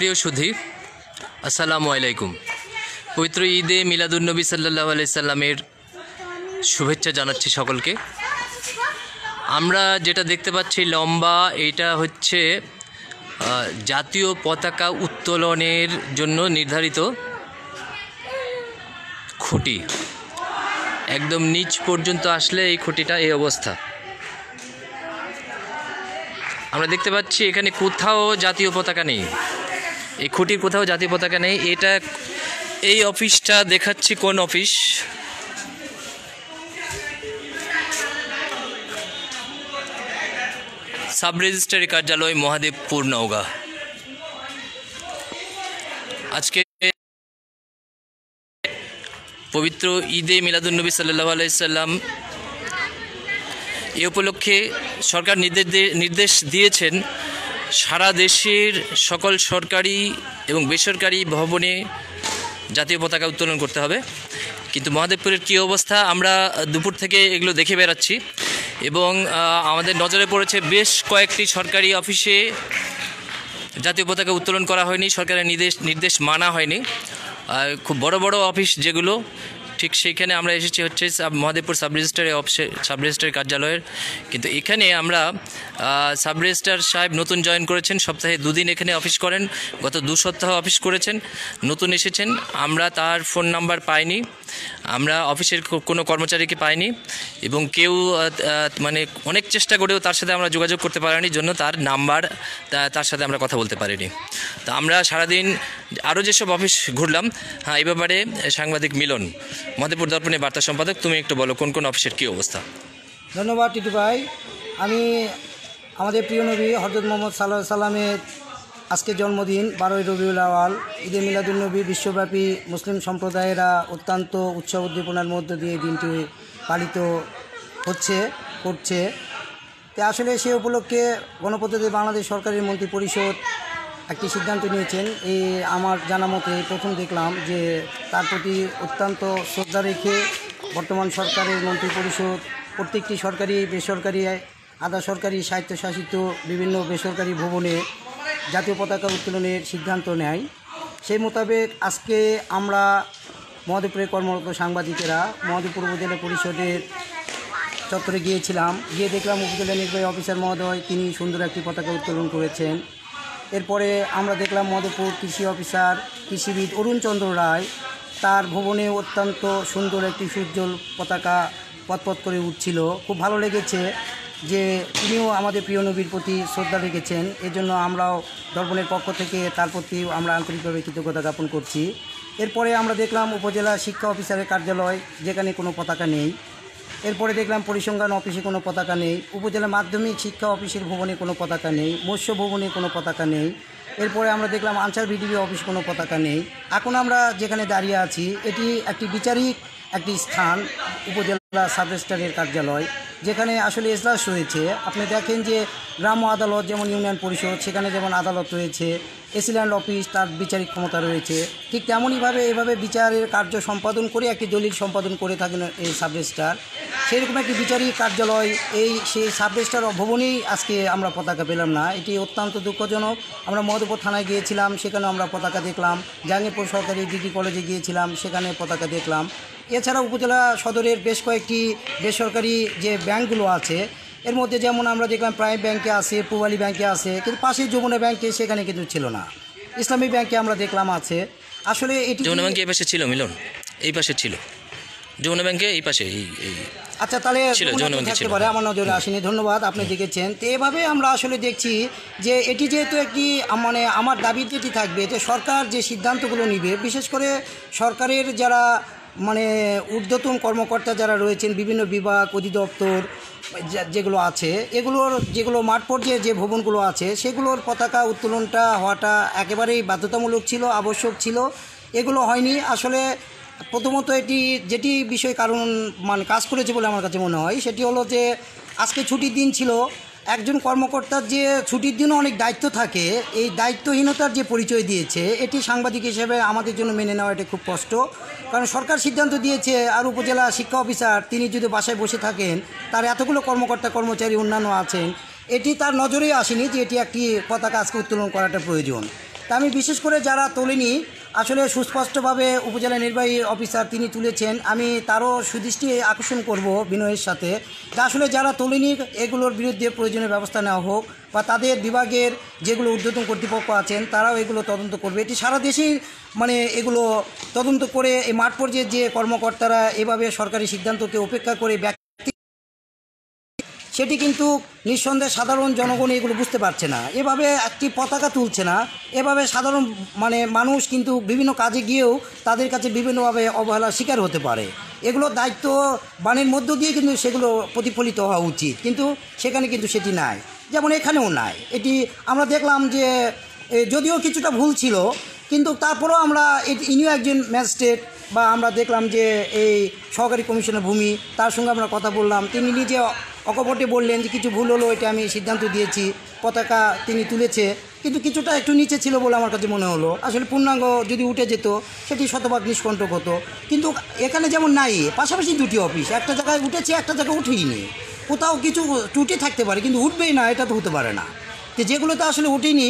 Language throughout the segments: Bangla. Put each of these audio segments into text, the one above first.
প্রিয় সুধী, আসসালামু আলাইকুম। পবিত্র ঈদে মিলাদুন্নবী সাল্লাল্লাহু আলাইহি সাল্লামের শুভেচ্ছা জানাচ্ছি সকলকে। আমরা যেটা দেখতে পাচ্ছি লম্বা, এটা হচ্ছে জাতীয় পতাকা উত্তোলনের জন্য নির্ধারিত খুঁটি। একদম নিচ পর্যন্ত আসলে এই খুঁটিটা এই অবস্থা। আমরা দেখতে পাচ্ছি এখানে কোথাও জাতীয় পতাকা নেই, এই খুঁটির কোথাও জাতীয় পতাকা নেই। এটা এই অফিসটা দেখাচ্ছি কোন অফিস, সাব রেজিস্ট্রারি কার্যালয়, মহাদেবপুর, নওগাঁ। আজকে পবিত্র ঈদে মিলাদুন্নবী সাল্লাল্লাহু আলাইহি সাল্লাম, এ উপলক্ষে সরকার নির্দেশ দিয়েছেন সারা দেশের সকল সরকারি এবং বেসরকারি ভবনে জাতীয় পতাকা উত্তোলন করতে হবে। কিন্তু মহাদেবপুরের কী অবস্থা, আমরা দুপুর থেকে এগুলো দেখে বেড়াচ্ছি এবং আমাদের নজরে পড়েছে বেশ কয়েকটি সরকারি অফিসে জাতীয় পতাকা উত্তোলন করা হয়নি, সরকারের নির্দেশ মানা হয়নি। খুব বড় বড় অফিস যেগুলো, ঠিক সেইখানে আমরা এসেছি হচ্ছে মহাদেবপুর সাব রেজিস্ট্রারি কার্যালয়ের। কিন্তু এখানে আমরা সাব রেজিস্ট্রার সাহেব নতুন জয়েন করেছেন, সপ্তাহে 2 দিন এখানে অফিস করেন, গত 2 সপ্তাহ অফিস করেছেন, নতুন এসেছেন। আমরা তার ফোন নাম্বার পাইনি, আমরা অফিসের কোনো কর্মচারীকে পাইনি এবং কেউ মানে অনেক চেষ্টা করেও তার সাথে আমরা যোগাযোগ করতে পারিনি, জন্য তার নাম্বার তার সাথে আমরা কথা বলতে পারিনি। তো আমরা সারাদিন আরও যেসব অফিস ঘুরলাম, হ্যাঁ, এই ব্যাপারে সাংবাদিক মিলন, মহাদেবপুর দর্পণের বার্তা সম্পাদক, তুমি একটু বলো কোন কোন অফিসের কী অবস্থা। ধন্যবাদ টিটু ভাই। আমি আমাদের প্রিয় নবী হযরত মুহাম্মদ সাল্লাল্লাহু আলাইহি সাল্লামের আজকে জন্মদিন 12ই রবিউল আউয়াল, ঈদে মিলাদুন্নবী বিশ্বব্যাপী মুসলিম সম্প্রদায়েরা অত্যন্ত উৎসব উদ্দীপনার মধ্য দিয়ে দিনটি পালিত করছে। তো আসলে সে উপলক্ষে গণপ্রজাতন্ত্রী বাংলাদেশ সরকারের মন্ত্রী পরিষদ একটি সিদ্ধান্ত নিয়েছেন। এই আমার জানা মতে প্রথম দেখলাম যে তার প্রতি অত্যন্ত শ্রদ্ধা রেখে বর্তমান সরকারের মন্ত্রী পরিষদ প্রত্যেকটি সরকারি, বেসরকারি, আধা সরকারি, স্বায়ত্তশাসিত বিভিন্ন বেসরকারি ভবনে জাতীয় পতাকা উত্তোলনের সিদ্ধান্ত নেয়। সেই মোতাবেক আজকে আমরা মহাদেবপুরে কর্মরত সাংবাদিকেরা মহাদেবপুর উপজেলা পরিষদের চত্বরে গিয়েছিলাম। গিয়ে দেখলাম উপজেলা নির্বাহী অফিসার মহোদয় তিনি সুন্দর একটি পতাকা উত্তোলন করেছেন। এরপরে আমরা দেখলাম মহাদেবপুর কৃষি অফিসার কৃষিবিদ অরুণ চন্দ্র রায়, তার ভবনে অত্যন্ত সুন্দর একটি সুজ্জ্বল পতাকা পথ করে উঠছিল। খুব ভালো লেগেছে যে তিনিও আমাদের প্রিয় নবীর প্রতি শ্রদ্ধা রেখেছেন। এজন্য আমরাও দর্পণের পক্ষ থেকে তার প্রতি আমরা আন্তরিকভাবে কৃতজ্ঞতা জ্ঞাপন করছি। এরপরে আমরা দেখলাম উপজেলা শিক্ষা অফিসারের কার্যালয়, যেখানে কোনো পতাকা নেই। এরপরে দেখলাম পরিসংখ্যান অফিসে কোনো পতাকা নেই, উপজেলা মাধ্যমিক শিক্ষা অফিসের ভবনে কোনো পতাকা নেই, মৎস্য ভবনে কোনো পতাকা নেই। এরপরে আমরা দেখলাম আনসার ভিডিপি অফিস কোনো পতাকা নেই। এখন আমরা যেখানে দাঁড়িয়ে আছি এটি একটি বিচারিক একটি স্থান, উপজেলা সাব রেজিস্ট্রারের কার্যালয়, যেখানে আসলে এজলাস রয়েছে। আপনি দেখেন যে গ্রাম্য আদালত যেমন ইউনিয়ন পরিষদ, সেখানে যেমন আদালত রয়েছে, এসিল্যান্ড অফিস তার বিচারিক ক্ষমতা রয়েছে, ঠিক তেমনইভাবে এভাবে বিচারের কার্য সম্পাদন করে একটি দলিল সম্পাদন করে থাকেন এই সাব রেজিস্ট্রার। সেরকম একটি বিচারিক কার্যালয় সেই সাব রেজিস্ট্রার ভবনেই আজকে আমরা পতাকা পেলাম না, এটি অত্যন্ত দুঃখজনক। আমরা মহাদেবপুর থানায় গিয়েছিলাম, সেখানেও আমরা পতাকা দেখলাম। জাহাঙ্গীরপুর সরকারি ডিগ্রি কলেজে গিয়েছিলাম, সেখানে পতাকা দেখলাম। এছাড়া উপজেলা সদরের বেশ কয়েকটি বেসরকারি যে ব্যাংকগুলো আছে, এর মধ্যে যেমন আমরা দেখলাম প্রাইম ব্যাংকে আছে, পূবালী ব্যাংকে আছে, কিন্তু পাশে যমুনা ব্যাংকে সেখানে কিন্তু ছিল না। ইসলামী ব্যাংকে আমরা দেখলাম আছে। আসলে এটি যমুনা ব্যাংকে এই পাশে ছিল, মিলন এই পাশে ছিল, যমুনা ব্যাংকে এই পাশে আচ্ছা, তাহলে থাকতে পারে, আমার নজরে আসেনি। ধন্যবাদ, আপনি দেখেছেন। তো এভাবে আমরা আসলে দেখছি যে এটি যেহেতু একটি মানে আমার দাবি যেটি থাকবে যে সরকার যে সিদ্ধান্তগুলো নিবে, বিশেষ করে সরকারের যারা মানে ঊর্ধ্বতন কর্মকর্তা যারা রয়েছেন, বিভিন্ন বিভাগ অধিদপ্তর যেগুলো আছে, যেগুলো মাঠ পর্যায়ে যে ভবনগুলো আছে, সেগুলোর পতাকা উত্তোলনটা হওয়াটা একেবারেই বাধ্যতামূলক ছিল, আবশ্যক ছিল। এগুলো হয়নি। আসলে প্রথমত যেটি বিষয় কারণ মানে কাজ করেছে বলে আমার কাছে মনে হয়, সেটি হলো যে আজকে ছুটির দিন ছিল। একজন কর্মকর্তার যে ছুটির দিনও অনেক দায়িত্ব থাকে, এই দায়িত্বহীনতার যে পরিচয় দিয়েছে, এটি সাংবাদিক হিসেবে আমাদের জন্য মেনে নেওয়া এটা খুব কষ্ট। কারণ সরকার সিদ্ধান্ত দিয়েছে, আর উপজেলা শিক্ষা অফিসার তিনি যদি বাসায় বসে থাকেন, তার এতগুলো কর্মকর্তা কর্মচারী অন্যান্য আছেন, এটি তার নজরেই আসেনি যে এটি একটি পতাকা আজকে উত্তোলন করাটা প্রয়োজন। তা আমি বিশেষ করে যারা তোলেনি আসলে সুস্পষ্টভাবে উপজেলা নির্বাহী অফিসার তিনি তুলেছেন, আমি তারও সুদৃষ্টি আকর্ষণ করব বিনয়ের সাথে যে আসলে যারা তোলেনি এগুলোর বিরুদ্ধে প্রয়োজনীয় ব্যবস্থা নেওয়া হোক, বা তাদের বিভাগের যেগুলো ঊর্ধ্বতন কর্তৃপক্ষ আছেন তারাও এগুলো তদন্ত করবে। এটি সারা দেশেই মানে এগুলো তদন্ত করে এই মাঠ পর্যায়ে যে কর্মকর্তারা এভাবে সরকারি সিদ্ধান্তকে উপেক্ষা করে সেটি কিন্তু নিঃসন্দেহে সাধারণ জনগণ এগুলো বুঝতে পারছে না, এভাবে একটি পতাকা তুলছে না, এভাবে সাধারণ মানে মানুষ কিন্তু বিভিন্ন কাজে গিয়েও তাদের কাছে বিভিন্নভাবে অবহেলার শিকার হতে পারে। এগুলো দায়িত্ব বাণীর মধ্য দিয়ে কিন্তু সেগুলো প্রতিফলিত হওয়া উচিত, কিন্তু সেখানে কিন্তু সেটি নাই, যেমন এখানেও নাই। এটি আমরা দেখলাম যে যদিও কিছুটা ভুল ছিল, কিন্তু তারপরেও আমরা ইনিও একজন ম্যাজিস্ট্রেট, বা আমরা দেখলাম যে এই সহকারী কমিশনার ভূমি, তার সঙ্গে আমরা কথা বললাম, তিনি নিজে অকপটে বললেন যে কিছু ভুল হলো, এটা আমি সিদ্ধান্ত দিয়েছি, পতাকা তিনি তুলেছে কিন্তু কিছুটা একটু নিচে ছিল বলে আমার কাছে মনে হলো। আসলে পূর্ণাঙ্গ যদি উঠে যেত সেটি শতভাগ নিষ্কণ্টক হতো, কিন্তু এখানে যেমন নাই, পাশাপাশি দুটি অফিস, একটা জায়গায় উঠেছে একটা জায়গায় উঠেই নেই, কোথাও কিছু ত্রুটি থাকতে পারে কিন্তু উঠবেই না, এটা তো হতে পারে না। তো যেগুলোতে আসলে উঠেনি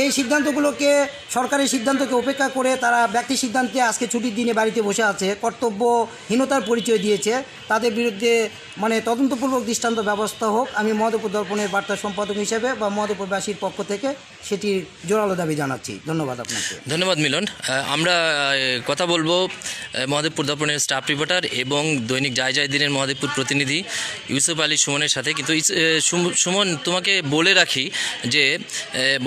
এই সিদ্ধান্তগুলোকে, সরকারি সিদ্ধান্তকে উপেক্ষা করে তারা ব্যক্তি সিদ্ধান্তে আজকে ছুটির দিনে বাড়িতে বসে আছে, কর্তব্যহীনতার পরিচয় দিয়েছে, তাদের বিরুদ্ধে মানে তদন্তপূর্বক দৃষ্টান্ত ব্যবস্থা হোক। আমি মহদেবপুর দর্পণের বার্তা সম্পাদক হিসেবে বা মহদেবপুরবাসীর পক্ষ থেকে সেটির জোরালো দাবি জানাচ্ছি। ধন্যবাদ আপনাকে। ধন্যবাদ মিলন। আমরা কথা বলবো মহদেবপুর দর্পণের স্টাফ রিপোর্টার এবং দৈনিক যায় যায় দিনের মহদেবপুর প্রতিনিধি ইউসুফ আলী সুমনের সাথে। কিন্তু সুমন, তোমাকে বলে রাখি যে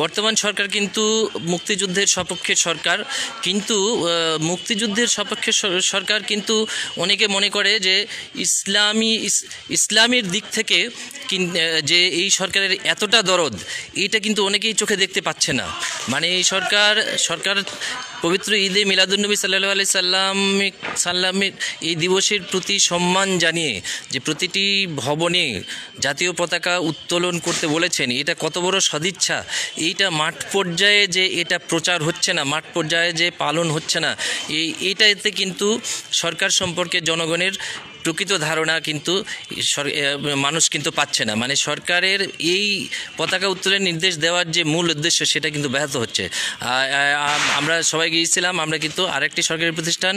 বর্তমান সরকার কিন্তু মুক্তিযুদ্ধের সপক্ষের সরকার, কিন্তু মুক্তিযুদ্ধের সপক্ষের সরকার কিন্তু অনেকে মনে করে যে ইসলামের দিক থেকে যে এই সরকারের এতটা দরদ, এইটা কিন্তু অনেকেই চোখে দেখতে পাচ্ছে না। মানে এই সরকার পবিত্র ঈদে মিলাদুন্নবী সাল্লাল্লাহু আলাইহি সাল্লামের এই দিবসের প্রতি সম্মান জানিয়ে যে প্রতিটি ভবনে জাতীয় পতাকা উত্তোলন করতে বলেছেন, এটা কত বড় সদিচ্ছা। এইটা মাঠ পর্যায়ে যে এটা প্রচার হচ্ছে না, মাঠ পর্যায়ে যে পালন হচ্ছে না, এইটাতে কিন্তু সরকার সম্পর্কে জনগণের প্রকৃত ধারণা কিন্তু মানুষ কিন্তু পাচ্ছে না। মানে সরকারের এই পতাকা উত্তোলনের নির্দেশ দেওয়ার যে মূল উদ্দেশ্য সেটা কিন্তু ব্যাহত হচ্ছে। আমরা সবাই গিয়েছিলাম, আমরা কিন্তু আরেকটি সরকারি প্রতিষ্ঠান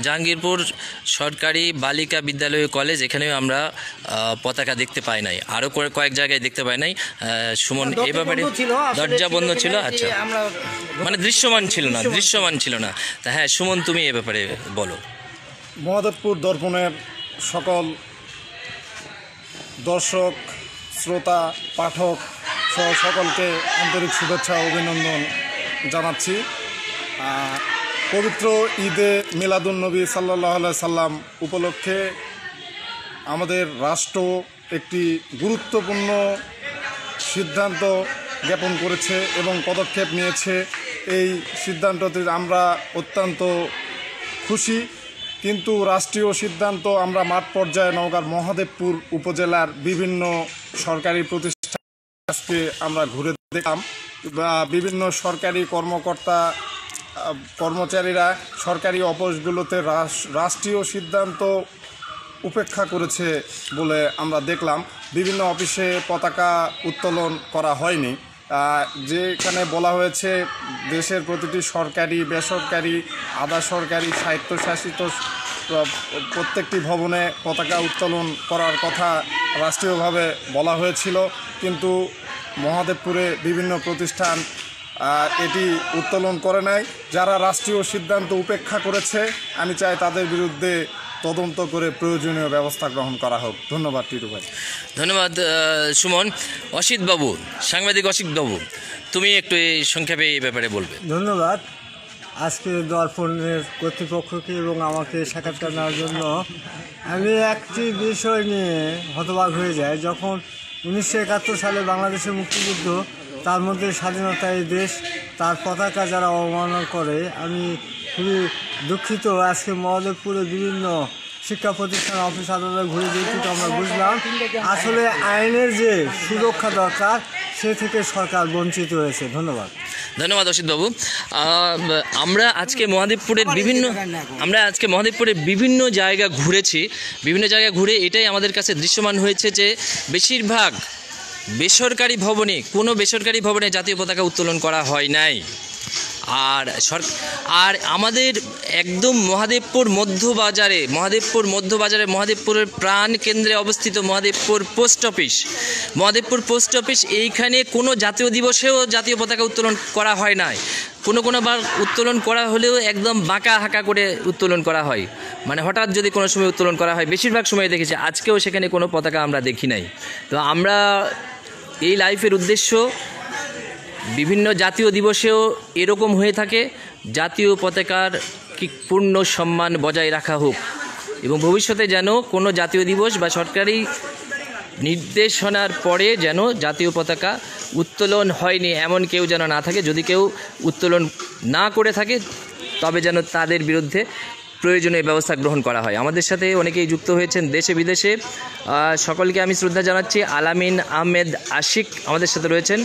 জাহাঙ্গীরপুর সরকারি বালিকা বিদ্যালয় কলেজ, এখানেও আমরা পতাকা দেখতে পাই নাই, আরও কয়েক জায়গায় দেখতে পাই নাই। সুমন, এই ব্যাপারে দরজা বন্ধ ছিল, আচ্ছা, মানে দৃশ্যমান ছিল না। তা হ্যাঁ সুমন, তুমি এ ব্যাপারে বলো। মহদেবপুর দর্পণের সকল দর্শক, শ্রোতা, পাঠক সহ সকলকে আন্তরিক শুভেচ্ছা ও অভিনন্দন জানাচ্ছি। পবিত্র ঈদে মিলাদুন্নবী সাল্লাল্লাহু আলাইহি সাল্লাম উপলক্ষে আমাদের রাষ্ট্র একটি গুরুত্বপূর্ণ সিদ্ধান্ত জ্ঞাপন করেছে এবং পদক্ষেপ নিয়েছে। এই সিদ্ধান্তটি আমরা অত্যন্ত খুশি, কিন্তু রাষ্ট্রীয় সিদ্ধান্ত আমরা মাঠ পর্যায়ে নওগাঁর মহদেবপুর উপজেলার বিভিন্ন সরকারি প্রতিষ্ঠান আজকে আমরা ঘুরে দেখলাম, বিভিন্ন সরকারি কর্মচারীরা সরকারি অফিসগুলোতে রাষ্ট্রীয় সিদ্ধান্ত উপেক্ষা করেছে বলে আমরা দেখলাম। বিভিন্ন অফিসে পতাকা উত্তোলন করা হয়নি, যেখানে বলা হয়েছে দেশের প্রতিটি সরকারি, বেসরকারি, আধা সরকারি, স্বায়ত্তশাসিত প্রত্যেকটি ভবনে পতাকা উত্তোলন করার কথা রাষ্ট্রীয়ভাবে বলা হয়েছিল, কিন্তু মহদেবপুরে বিভিন্ন প্রতিষ্ঠান এটি উত্তোলন করে নাই। যারা রাষ্ট্রীয় সিদ্ধান্ত উপেক্ষা করেছে আমি চাই তাদের বিরুদ্ধে তদন্ত করে প্রয়োজনীয় ব্যবস্থা গ্রহণ করা হোক। ধন্যবাদ টিটু ভাই। ধন্যবাদ সুমন। অসিত বাবু, সাংবাদিক অসিত বাবু, তুমি একটু এই সংক্ষেপে এই ব্যাপারে বলবে। ধন্যবাদ আজকে দর্পণের কর্তৃপক্ষকে এবং আমাকে সাক্ষাৎকার নেওয়ার জন্য। আমি একটি বিষয় নিয়ে হতবাক হয়ে যাই, যখন 1971 সালে বাংলাদেশের মুক্তিযুদ্ধ, তার মধ্যে স্বাধীনতা এই দেশ, তার পতাকা যারা অবমাননা করে, আমি খুবই দুঃখিত। আজকে মহদেবপুরে বিভিন্ন শিক্ষা প্রতিষ্ঠান, অফিস আদালত ঘুরে যেটুকু আমরা বুঝলাম আসলে আইনের যে সুরক্ষা দরকার সে থেকে সরকার বঞ্চিত হয়েছে। ধন্যবাদ। ধন্যবাদ অসিতবাবু। আমরা আজকে মহদেবপুরের বিভিন্ন জায়গা ঘুরেছি। বিভিন্ন জায়গা ঘুরে এটাই আমাদের কাছে দৃশ্যমান হয়েছে যে বেশিরভাগ কোনো বেসরকারি ভবনে জাতীয় পতাকা উত্তোলন করা হয় নাই। আর আমাদের একদম মহাদেবপুরের মহাদেবপুরের প্রাণ কেন্দ্রে অবস্থিত মহাদেবপুর পোস্ট অফিস এইখানে কোনো জাতীয় দিবসেও জাতীয় পতাকা উত্তোলন করা হয় নাই। কোনোবার উত্তোলন করা হলেও একদম বাঁকা হাঁকা করে উত্তোলন করা হয়, মানে হঠাৎ যদি কোনো সময় উত্তোলন করা হয়, বেশিরভাগ সময় দেখেছি। আজকেও সেখানে কোনো পতাকা আমরা দেখি নাই। তো আমরা এই লাইফের উদ্দেশ্য বিভিন্ন জাতীয় দিবসেও এরকম হয়ে থাকে, জাতীয় পতাকার কি পূর্ণ সম্মান বজায় রাখা হোক এবং ভবিষ্যতে যেন কোনো জাতীয় দিবস বা সরকারি নির্দেশনার পরে যেন জাতীয় পতাকা উত্তোলন হয়নি এমন কেউ যেন না থাকে। যদি কেউ উত্তোলন না করে থাকে তবে যেন তাদের বিরুদ্ধে প্রয়োজনীয় ব্যবস্থা গ্রহণ করা হয়। আমাদের সাথে অনেকেই যুক্ত হয়েছেন দেশে বিদেশে, সকলকে আমি শ্রদ্ধা জানাচ্ছি। আলামিন আহমেদ আশিক আমাদের সাথে রয়েছেন,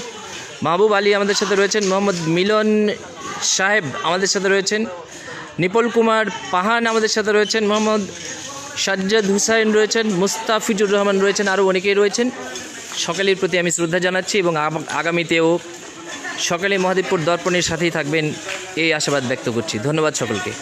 মাহবুব আলী আমাদের সাথে রয়েছেন, মোহাম্মদ মিলন সাহেব আমাদের সাথে রয়েছেন, নিপল কুমার পাহান আমাদের সাথে রয়েছেন, মোহাম্মদ সাজ্জাদ হুসাইন রয়েছেন, মুস্তাফিজুর রহমান রয়েছেন, আরও অনেকেই রয়েছেন। সকলের প্রতি আমি শ্রদ্ধা জানাচ্ছি এবং আগামীতেও সকলে মহাদেবপুর দর্পণের সাথেই থাকবেন এই আশাবাদ ব্যক্ত করছি। ধন্যবাদ সকলকে।